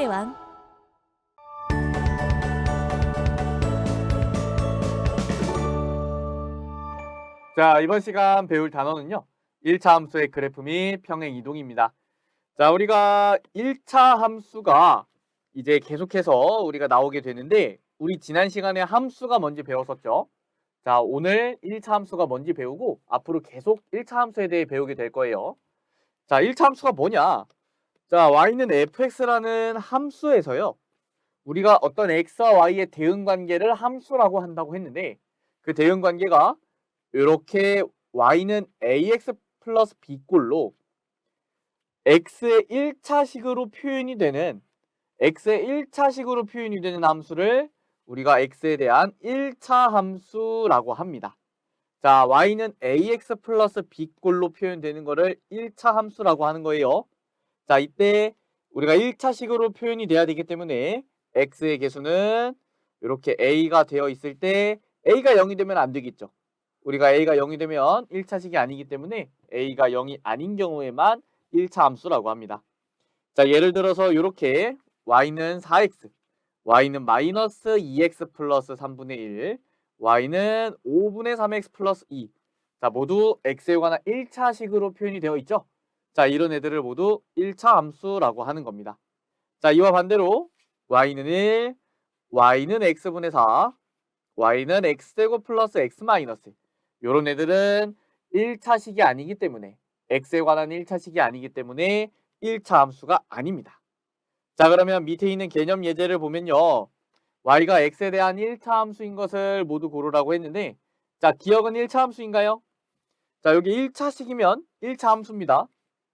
수학의 왕. 자, 이번 시간 배울 단어는요. 1차 함수의 그래프 및 평행 이동입니다. 자, 우리가 1차 함수가 이제 계속해서 우리가 나오게 되는데 우리 지난 시간에 함수가 뭔지 배웠었죠. 자, 오늘 1차 함수가 뭔지 배우고 앞으로 계속 1차 함수에 대해 배우게 될 거예요. 자, 1차 함수가 뭐냐? 자, y는 fx라는 함수에서요. 우리가 어떤 x와 y의 대응 관계를 함수라고 한다고 했는데 그 대응 관계가 이렇게 y는 ax 플러스 b꼴로 x의 1차식으로 표현이 되는 함수를 우리가 x에 대한 1차 함수라고 합니다. 자, y는 ax 플러스 b꼴로 표현되는 거를 1차 함수라고 하는 거예요. 자, 이때 우리가 1차식으로 표현이 돼야 되기 때문에 x의 개수는 이렇게 a가 되어 있을 때 a가 0이 되면 안 되겠죠. 우리가 a가 0이 되면 1차식이 아니기 때문에 a가 0이 아닌 경우에만 1차 함수라고 합니다. 자, 예를 들어서 이렇게 y는 4x, y는 마이너스 2x 플러스 3분의 1, y는 5분의 3x 플러스 2. 자, 모두 x에 관한 1차식으로 표현이 되어 있죠. 자, 이런 애들을 모두 1차 함수라고 하는 겁니다. 자, 이와 반대로 y는 1, y는 x분의 4, y는 x제곱 플러스 x 마이너스. 요런 애들은 1차식이 아니기 때문에 x에 관한 1차식이 아니기 때문에 1차 함수가 아닙니다. 자, 그러면 밑에 있는 개념 예제를 보면요. y가 x에 대한 1차 함수인 것을 모두 고르라고 했는데 자, 기억은 1차 함수인가요? 자, 여기 1차식이면 1차 함수입니다.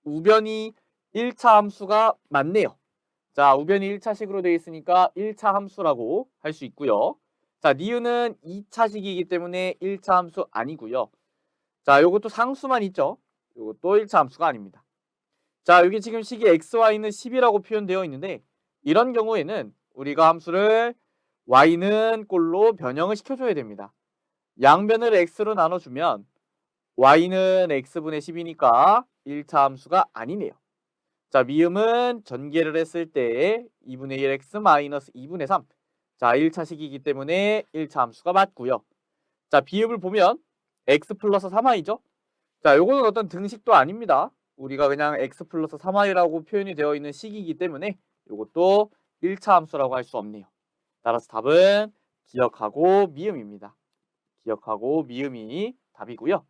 우변이 1차 함수가 맞네요. 자, 우변이 1차식으로 되어 있으니까 1차 함수라고 할 수 있고요. 자, 니은은 2차식이기 때문에 1차 함수 아니고요. 자, 요것도 상수만 있죠. 요것도 1차 함수가 아닙니다. 자, 여기 지금 식이 xy는 10이라고 표현되어 있는데 이런 경우에는 우리가 함수를 y는 꼴로 변형을 시켜줘야 됩니다. 양변을 x로 나눠주면 y는 x분의 10이니까 1차 함수가 아니네요. 자, 미음은 전개를 했을 때 2분의 1x 마이너스 2분의 3. 자, 1차식이기 때문에 1차 함수가 맞고요. 자, 비읍을 보면 x 플러스 3y죠. 자, 요거는 어떤 등식도 아닙니다. 우리가 그냥 x 플러스 3y라고 표현이 되어 있는 식이기 때문에 요것도 1차 함수라고 할 수 없네요. 따라서 답은 기억하고 미음입니다. 기억하고 미음이 답이고요.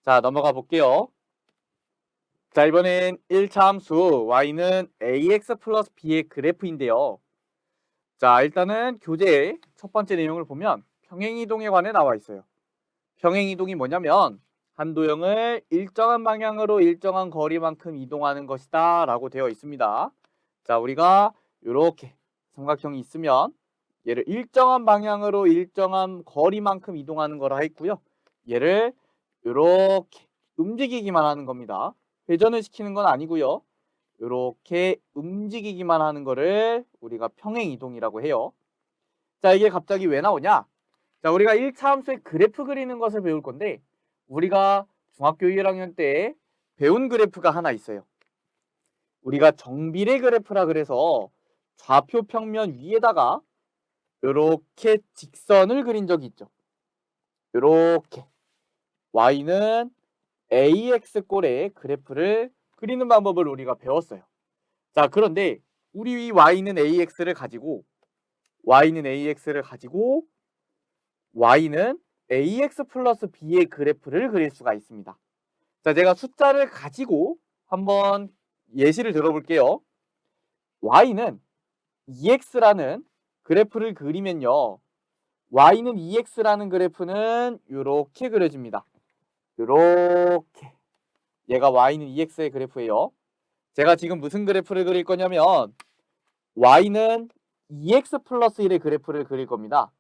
자, 넘어가 볼게요. 자, 이번엔 1차 함수 y는 ax 플러스 b의 그래프인데요. 자, 일단은 교재의 첫 번째 내용을 보면 평행이동에 관해 나와 있어요. 평행이동이 뭐냐면 한 도형을 일정한 방향으로 일정한 거리만큼 이동하는 것이다 라고 되어 있습니다. 자, 우리가 이렇게 삼각형이 있으면 얘를 일정한 방향으로 일정한 거리만큼 이동하는 거라 했고요. 얘를 이렇게 움직이기만 하는 겁니다. 회전을 시키는 건 아니고요. 이렇게 움직이기만 하는 거를 우리가 평행이동이라고 해요. 자, 이게 갑자기 왜 나오냐? 자, 우리가 1차 함수의 그래프 그리는 것을 배울 건데 우리가 중학교 1학년 때 배운 그래프가 하나 있어요. 우리가 정비례 그래프라 그래서 좌표 평면 위에다가 이렇게 직선을 그린 적이 있죠. 이렇게 y는 ax 꼴의 그래프를 그리는 방법을 우리가 배웠어요. 자, 그런데 우리 y는 ax를 가지고 y는 ax 플러스 b의 그래프를 그릴 수가 있습니다. 자, 제가 숫자를 가지고 한번 예시를 들어볼게요. y는 2x라는 그래프를 그리면요. y는 2x라는 그래프는 이렇게 그려집니다. 이렇게. 얘가 y는 2x의 그래프예요. 제가 지금 무슨 그래프를 그릴 거냐면 y는 2x 플러스 1의 그래프를 그릴 겁니다.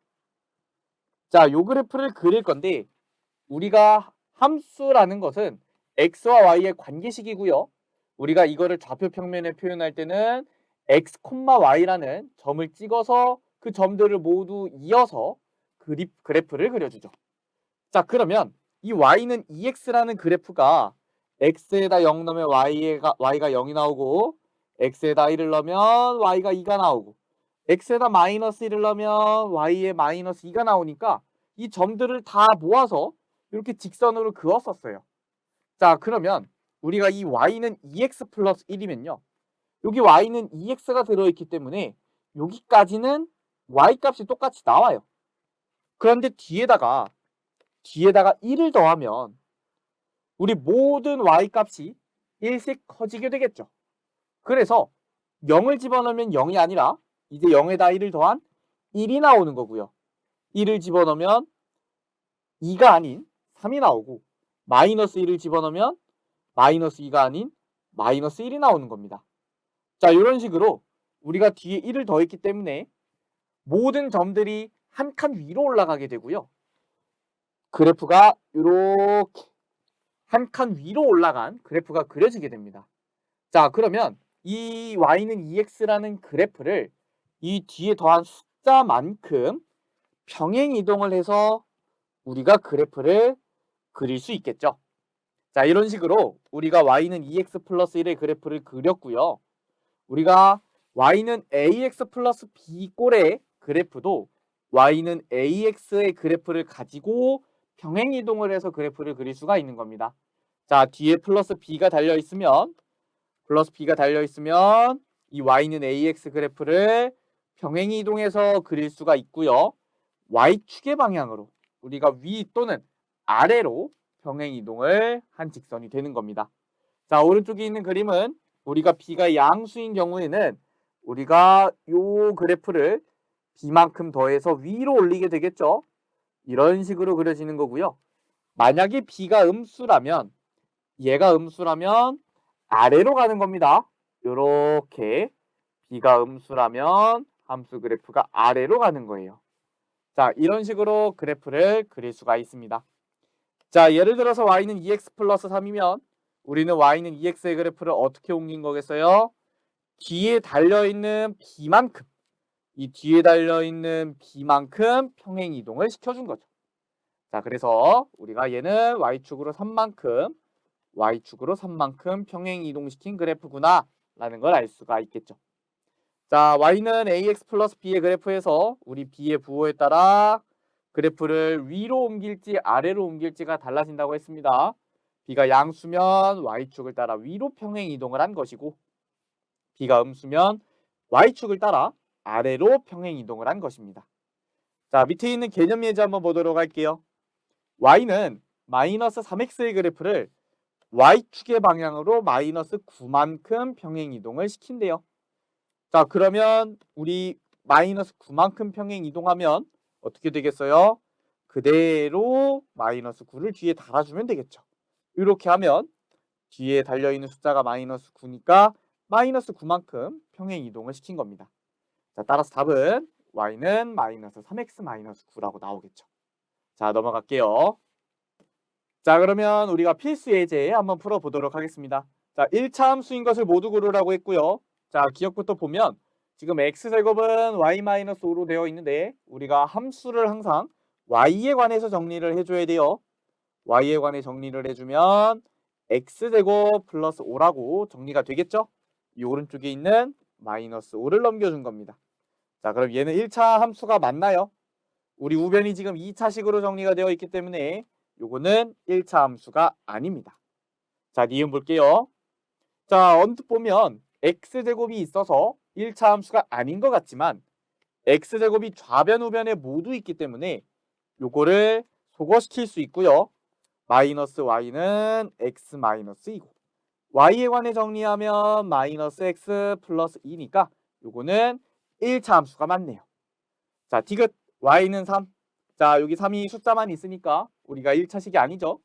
자, 요 그래프를 그릴 건데 우리가 함수라는 것은 x와 y의 관계식이고요. 우리가 이거를 좌표 평면에 표현할 때는 x, y라는 점을 찍어서 그 점들을 모두 이어서 그래프를 그려주죠. 자, 그러면 이 y는 2x라는 그래프가 x에다 0 넣으면 y가 0이 나오고 x에다 1을 넣으면 y가 2가 나오고 x에다 마이너스 1을 넣으면 y에 마이너스 2가 나오니까 이 점들을 다 모아서 이렇게 직선으로 그었었어요. 자, 그러면 우리가 이 y는 2x 플러스 1이면요. 여기 y는 2x가 들어있기 때문에 여기까지는 y 값이 똑같이 나와요. 그런데 뒤에다가 1을 더하면 우리 모든 y 값이 1씩 커지게 되겠죠. 그래서 0을 집어넣으면 0이 아니라 이제 0에다 1을 더한 1이 나오는 거고요. 1을 집어넣으면 2가 아닌 3이 나오고 마이너스 1을 집어넣으면 마이너스 2가 아닌 마이너스 1이 나오는 겁니다. 자, 이런 식으로 우리가 뒤에 1을 더했기 때문에 모든 점들이 한 칸 위로 올라가게 되고요. 그래프가 이렇게 한 칸 위로 올라간 그래프가 그려지게 됩니다. 자, 그러면 이 y는 2x라는 그래프를 이 뒤에 더한 숫자만큼 평행 이동을 해서 우리가 그래프를 그릴 수 있겠죠. 자, 이런 식으로 우리가 y는 2x 플러스 1의 그래프를 그렸고요. 우리가 y는 ax 플러스 b꼴의 그래프도 y는 ax의 그래프를 가지고 평행 이동을 해서 그래프를 그릴 수가 있는 겁니다. 자, 뒤에 플러스 b가 달려있으면 이 y는 ax 그래프를 평행 이동해서 그릴 수가 있고요. y축의 방향으로 우리가 위 또는 아래로 평행 이동을 한 직선이 되는 겁니다. 자, 오른쪽에 있는 그림은 우리가 b가 양수인 경우에는 우리가 요 그래프를 b만큼 더해서 위로 올리게 되겠죠. 이런 식으로 그려지는 거고요. 만약에 b가 음수라면 얘가 음수라면 아래로 가는 겁니다. 요렇게 b가 음수라면 함수 그래프가 아래로 가는 거예요. 자, 이런 식으로 그래프를 그릴 수가 있습니다. 자, 예를 들어서 y는 2x 플러스 3이면 우리는 y는 2x의 그래프를 어떻게 옮긴 거겠어요? 뒤에 달려있는 b만큼, 이 뒤에 달려있는 b만큼 평행 이동을 시켜준 거죠. 자, 그래서 우리가 얘는 y축으로 3만큼 평행 이동시킨 그래프구나 라는 걸 알 수가 있겠죠. 자, y는 ax 플러스 b의 그래프에서 우리 b의 부호에 따라 그래프를 위로 옮길지 아래로 옮길지가 달라진다고 했습니다. b가 양수면 y축을 따라 위로 평행 이동을 한 것이고 b가 음수면 y축을 따라 아래로 평행 이동을 한 것입니다. 자, 밑에 있는 개념 예제 한번 보도록 할게요. y는 마이너스 3x의 그래프를 y축의 방향으로 마이너스 9만큼 평행 이동을 시킨대요. 자, 그러면 우리 마이너스 9만큼 평행 이동하면 어떻게 되겠어요? 그대로 마이너스 9를 뒤에 달아주면 되겠죠. 이렇게 하면 뒤에 달려있는 숫자가 마이너스 9니까 마이너스 9만큼 평행 이동을 시킨 겁니다. 자, 따라서 답은 y는 마이너스 3x 마이너스 9라고 나오겠죠. 자, 넘어갈게요. 자, 그러면 우리가 필수 예제 한번 풀어보도록 하겠습니다. 자, 1차 함수인 것을 모두 고르라고 했고요. 자, 기억부터 보면 지금 x제곱은 y-5로 되어 있는데 우리가 함수를 항상 y에 관해서 정리를 해줘야 돼요. y에 관해 정리를 해주면 x제곱 플러스 5라고 정리가 되겠죠? 이 오른쪽에 있는 마이너스 5를 넘겨준 겁니다. 자, 그럼 얘는 1차 함수가 맞나요? 우리 우변이 지금 2차식으로 정리가 되어 있기 때문에 요거는 1차 함수가 아닙니다. 자, 니은 볼게요. 자, 언뜻 보면 x제곱이 있어서 1차 함수가 아닌 것 같지만 x제곱이 좌변 우변에 모두 있기 때문에 요거를 소거시킬 수 있고요. 마이너스 y는 x 마이너스 2고 y에 관해 정리하면 마이너스 x 플러스 2니까 요거는 1차 함수가 맞네요. 자, 디귿 y는 3. 자, 여기 3이 숫자만 있으니까 우리가 1차식이 아니죠.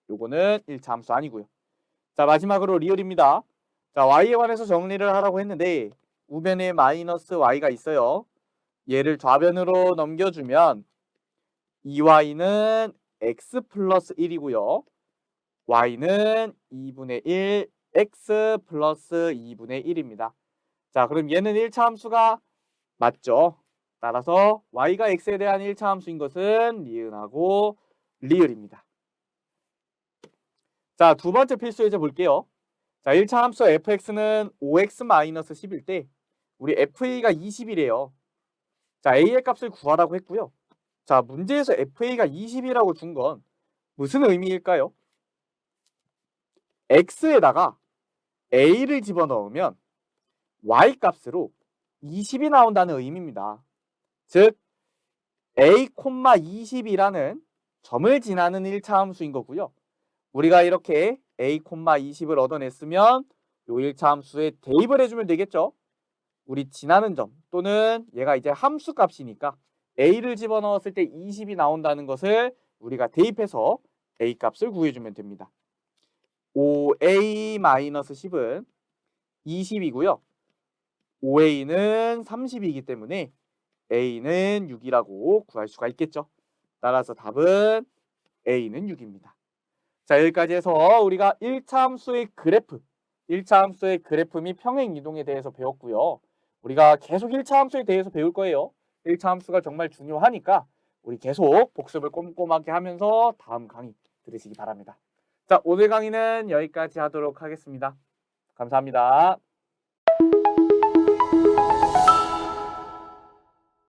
요거는 1차 함수 아니고요. 자, 마지막으로 리을입니다. 자, y에 관해서 정리를 하라고 했는데 우변에 마이너스 y가 있어요. 얘를 좌변으로 넘겨주면 2y는 x 플러스 1이고요. y는 2분의 1 x 플러스 2분의 1입니다. 자, 그럼 얘는 1차 함수가 맞죠? 따라서 y가 x에 대한 1차 함수인 것은 니은하고 리을입니다. 자, 두 번째 필수 예제 볼게요. 자, 1차 함수 fx는 5x-11 때 우리 fa가 20이래요. 자, a의 값을 구하라고 했고요. 자, 문제에서 fa가 20이라고 준 건 무슨 의미일까요? x에다가 a를 집어넣으면 y 값으로 20이 나온다는 의미입니다. 즉 a, 20이라는 점을 지나는 1차 함수인 거고요. 우리가 이렇게 a, 20을 얻어냈으면 요 1차 함수에 대입을 해주면 되겠죠. 우리 지나는 점 또는 얘가 이제 함수 값이니까 a를 집어넣었을 때 20이 나온다는 것을 우리가 대입해서 a 값을 구해주면 됩니다. 5a-10은 20이고요. 5a는 30이기 때문에 a는 6이라고 구할 수가 있겠죠. 따라서 답은 a는 6입니다. 자, 여기까지 해서 우리가 1차 함수의 그래프, 1차 함수의 그래프 및 평행 이동에 대해서 배웠고요. 우리가 계속 1차 함수에 대해서 배울 거예요. 1차 함수가 정말 중요하니까 우리 계속 복습을 꼼꼼하게 하면서 다음 강의 들으시기 바랍니다. 자, 오늘 강의는 여기까지 하도록 하겠습니다. 감사합니다.